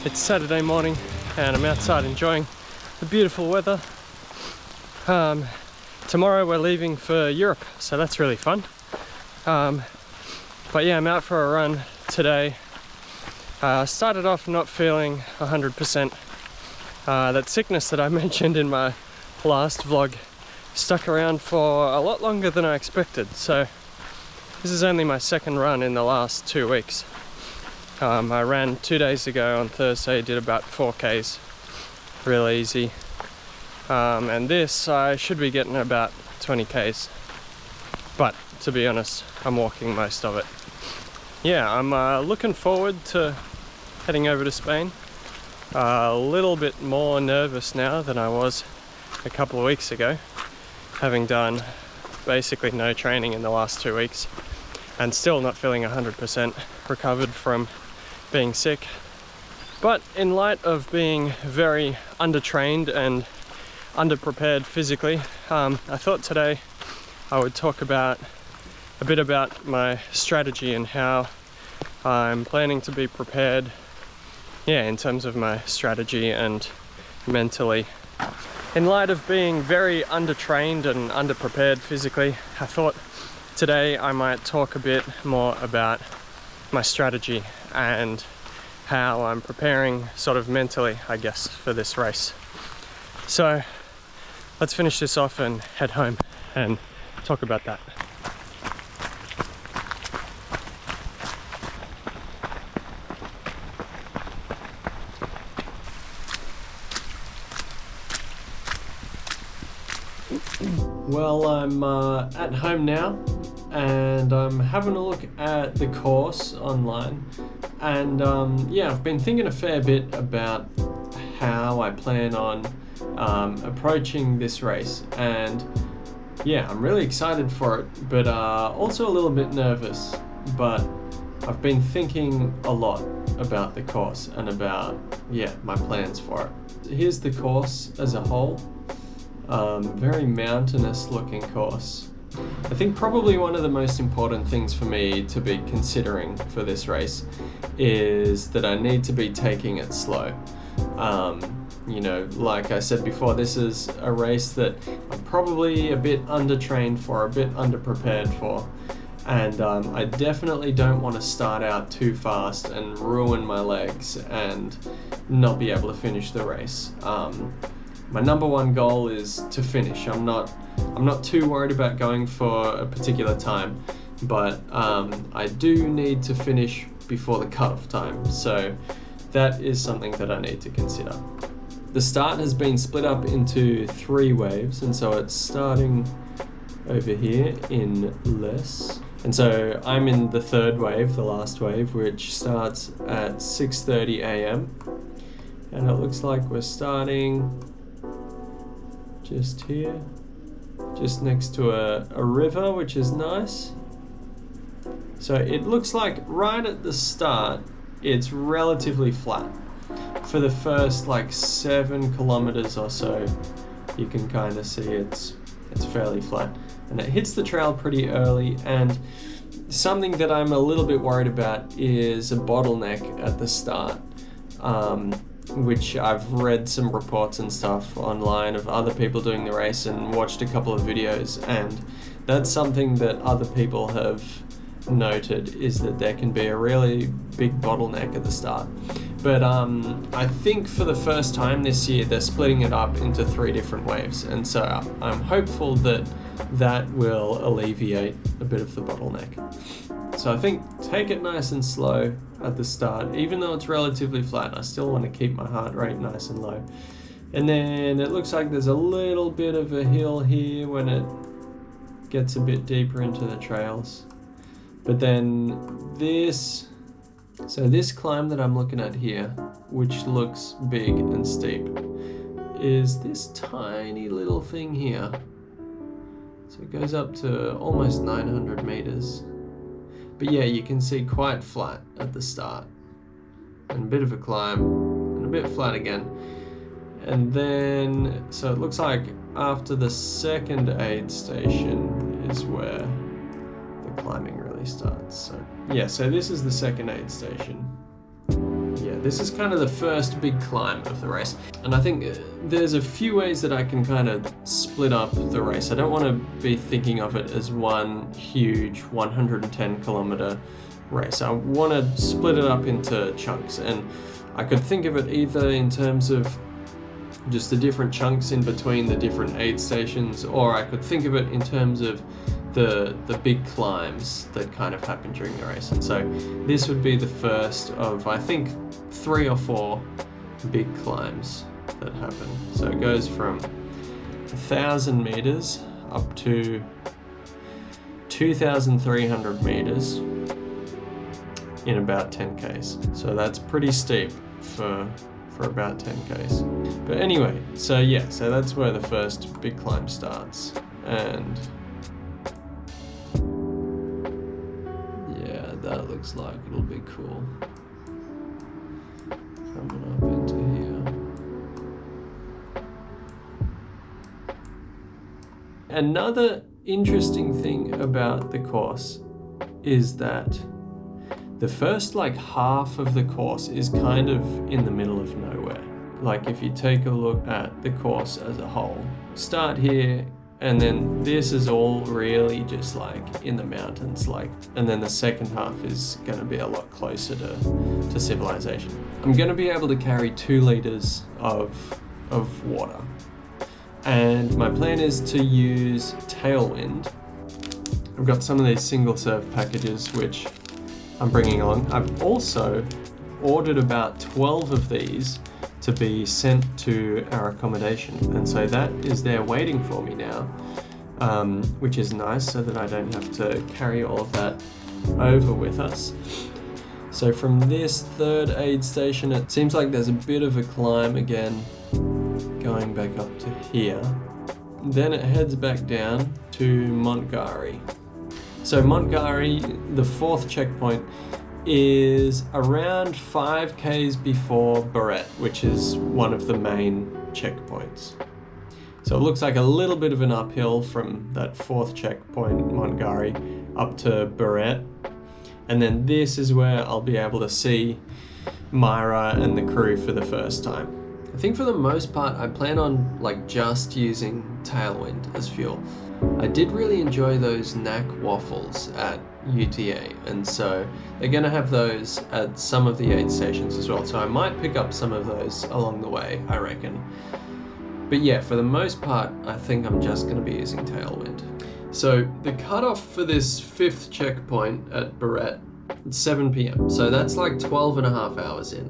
It's Saturday morning and I'm outside enjoying the beautiful weather. Tomorrow we're leaving for Europe, so that's really fun. But yeah, I'm out for a run today. Started off not feeling 100%. That sickness that I mentioned in my last vlog stuck around for a lot longer than I expected, so this is only my second run in the last 2 weeks. I ran 2 days ago on Thursday, did about 4Ks, real easy. And this, I should be getting about 20Ks. But to be honest, I'm walking most of it. Yeah, I'm looking forward to heading over to Spain. A little bit more nervous now than I was a couple of weeks ago, having done basically no training in the last 2 weeks and still not feeling 100% recovered from being sick. But in light of being very undertrained and underprepared physically, I thought today I would talk a bit about my strategy and how I'm planning to be prepared, in terms of my strategy and mentally. In light of being very undertrained and underprepared physically, I thought today I might talk a bit more about my strategy and how I'm preparing sort of mentally, I guess, for this race. So let's finish this off and head home and talk about that. Well, I'm at home now and I'm having a look at the course online, and I've been thinking a fair bit about how I plan on approaching this race, and I'm really excited for it, but also a little bit nervous. But I've been thinking a lot about the course and about my plans for it. Here's the course as a whole. Very mountainous looking course. I think probably one of the most important things for me to be considering for this race is that I need to be taking it slow. Like I said before, this is a race that I'm probably a bit undertrained for, a bit underprepared for, and I definitely don't want to start out too fast and ruin my legs and not be able to finish the race. My number one goal is to finish. I'm not too worried about going for a particular time, but I do need to finish before the cutoff time, so that is something that I need to consider. The start has been split up into 3 waves, and so it's starting over here in Les. And so I'm in the 3rd wave, the last wave, which starts at 6:30 a.m. And it looks like we're starting just here, just next to a river, which is nice. So it looks like right at the start, it's relatively flat. For the first 7 kilometers or so, you can kind of see it's fairly flat. And it hits the trail pretty early, and something that I'm a little bit worried about is a bottleneck at the start. Which I've read some reports and stuff online of other people doing the race and watched a couple of videos, and that's something that other people have noted, is that there can be a really big bottleneck at the start. But I think for the first time this year they're splitting it up into 3 different waves, and so I'm hopeful that that will alleviate a bit of the bottleneck. So I think take it nice and slow at the start. Even though it's relatively flat, I still want to keep my heart rate nice and low. And then it looks like there's a little bit of a hill here when it gets a bit deeper into the trails. But then this climb that I'm looking at here, which looks big and steep, is this tiny little thing here. So it goes up to almost 900 meters. But you can see quite flat at the start, and a bit of a climb, and a bit flat again. And then, so it looks like after the second aid station is where the climbing really starts. So so this is the second aid station. This is kind of the first big climb of the race. And I think there's a few ways that I can kind of split up the race. I don't want to be thinking of it as one huge 110 kilometer race. I want to split it up into chunks, and I could think of it either in terms of just the different chunks in between the different aid stations, or I could think of it in terms of the big climbs that kind of happen during the race. And so this would be the first of, I think, 3 or 4 big climbs that happen. So it goes from 1,000 meters up to 2,300 meters in about 10 Ks. So that's pretty steep for about 10 Ks. But anyway, so yeah, so that's where the first big climb starts. And yeah, that looks like it'll be cool. Coming up into here. Another interesting thing about the course is that the first like half of the course is kind of in the middle of nowhere. Like if you take a look at the course as a whole, start here, and then this is all really just like in the mountains, like, and then the second half is going to be a lot closer to civilization. I'm going to be able to carry 2 liters of water, and my plan is to use Tailwind. I've got some of these single serve packages which I'm bringing along. I've also ordered about 12 of these to be sent to our accommodation, and so that is there waiting for me now, which is nice, so that I don't have to carry all of that over with us. So from this third aid station, it seems like there's a bit of a climb again, going back up to here. Then it heads back down to Montgari. So Montgari, the 4th checkpoint, is around 5 Ks before Barrette, which is one of the main checkpoints. So it looks like a little bit of an uphill from that 4th checkpoint, Montgari, up to Barrette. And then this is where I'll be able to see Myra and the crew for the first time. I think for the most part, I plan on like just using Tailwind as fuel. I did really enjoy those knack waffles at UTA, and so they're going to have those at some of the aid stations as well, so I might pick up some of those along the way, I reckon. But yeah, for the most part, I think I'm just going to be using Tailwind. So the cutoff for this 5th checkpoint at Barrette, it's 7 PM, so that's like 12 and a half hours in.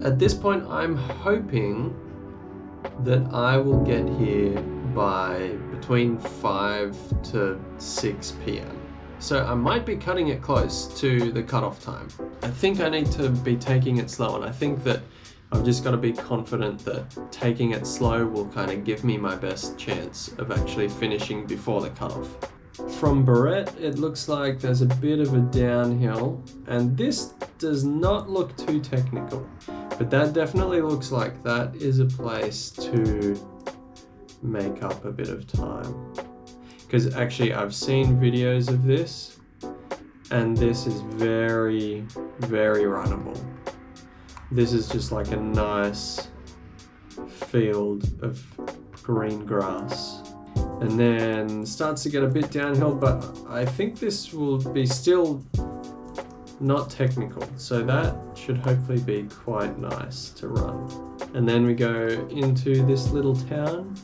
At this point, I'm hoping that I will get here by between 5 to 6 PM. So I might be cutting it close to the cutoff time. I think I need to be taking it slow, and I think that I've just got to be confident that taking it slow will kind of give me my best chance of actually finishing before the cutoff. From Barrette, it looks like there's a bit of a downhill, and this does not look too technical, but that definitely looks like that is a place to make up a bit of time. Because actually I've seen videos of this, and this is very, very runnable. This is just like a nice field of green grass. And then starts to get a bit downhill, but I think this will be still not technical. So that should hopefully be quite nice to run. And then we go into this little town,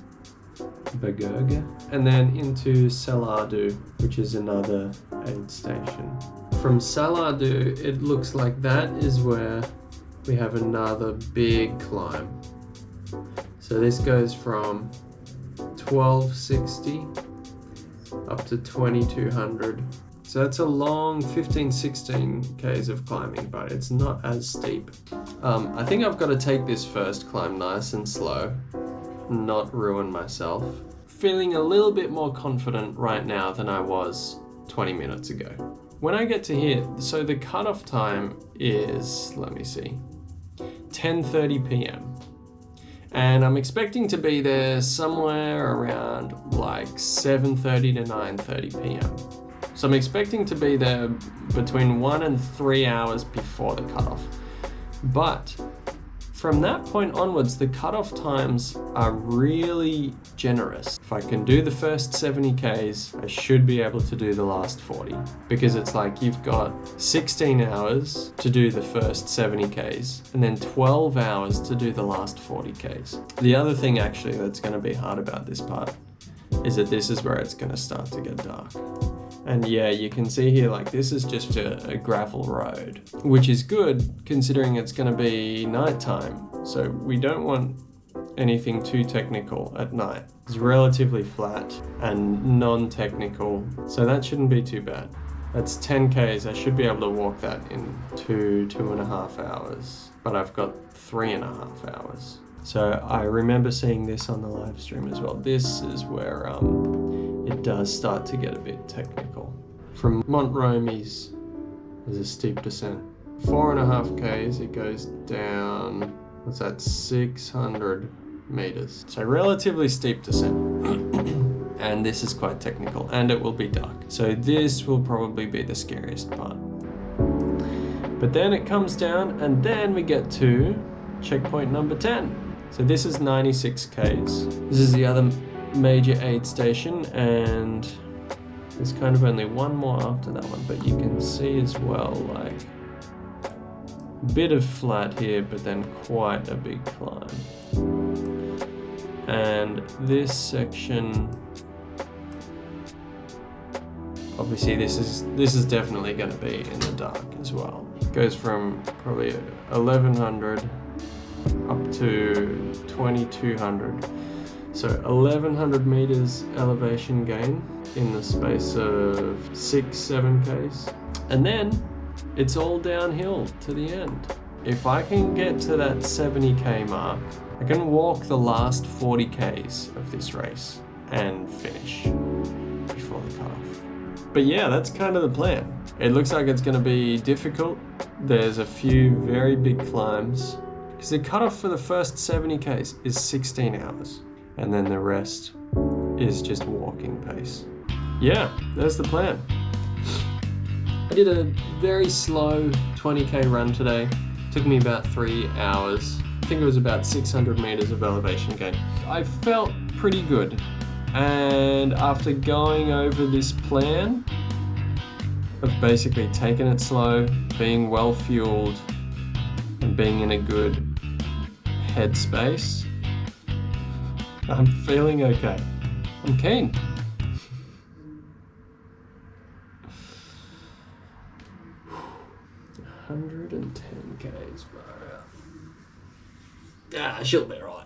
Bagurga, and then into Salardu, which is another aid station. From Salardu, it looks like that is where we have another big climb. So this goes from 1260 up to 2200. So that's a long 15-16 Ks of climbing, but it's not as steep. I think I've got to take this first climb nice and slow, not ruin myself. Feeling a little bit more confident right now than I was 20 minutes ago. When I get to here, so the cutoff time is, let me see, 10:30 PM. And I'm expecting to be there somewhere around like 7:30 to 9:30 PM. So I'm expecting to be there between 1 and 3 hours before the cutoff. But from that point onwards, the cutoff times are really generous. If I can do the first 70 Ks, I should be able to do the last 40, because it's like you've got 16 hours to do the first 70 Ks and then 12 hours to do the last 40 Ks. The other thing actually that's going to be hard about this part is that this is where it's going to start to get dark. And yeah, you can see here, like, this is just a gravel road, which is good considering it's going to be nighttime. So we don't want anything too technical at night. It's relatively flat and non-technical, so that shouldn't be too bad. That's 10 Ks. I should be able to walk that in 2.5 hours, but I've got 3.5 hours. So I remember seeing this on the live stream as well. This is where it does start to get a bit technical. From Mont Romy's, there's a steep descent. 4.5 Ks, it goes down, what's that, 600 meters. So relatively steep descent. And this is quite technical, and it will be dark. So this will probably be the scariest part. But then it comes down, and then we get to checkpoint number 10. So this is 96 Ks. This is the other major aid station, and there's kind of only one more after that one, but you can see as well, like, a bit of flat here, but then quite a big climb. And this section, obviously this is definitely going to be in the dark as well. It goes from probably 1100 up to 2200. So 1100 meters elevation gain in the space of 6-7 Ks. And then it's all downhill to the end. If I can get to that 70 K mark, I can walk the last 40 Ks of this race and finish before the cutoff. But yeah, that's kind of the plan. It looks like it's going to be difficult. There's a few very big climbs, because the cutoff for the first 70 Ks is 16 hours. And then the rest is just walking pace. Yeah, there's the plan. I did a very slow 20K run today. Took me about 3 hours. I think it was about 600 meters of elevation gain. I felt pretty good. And after going over this plan of basically taking it slow, being well fueled, and being in a good headspace, I'm feeling okay. I'm keen. $110 Ks, bro. Yeah, she'll be right.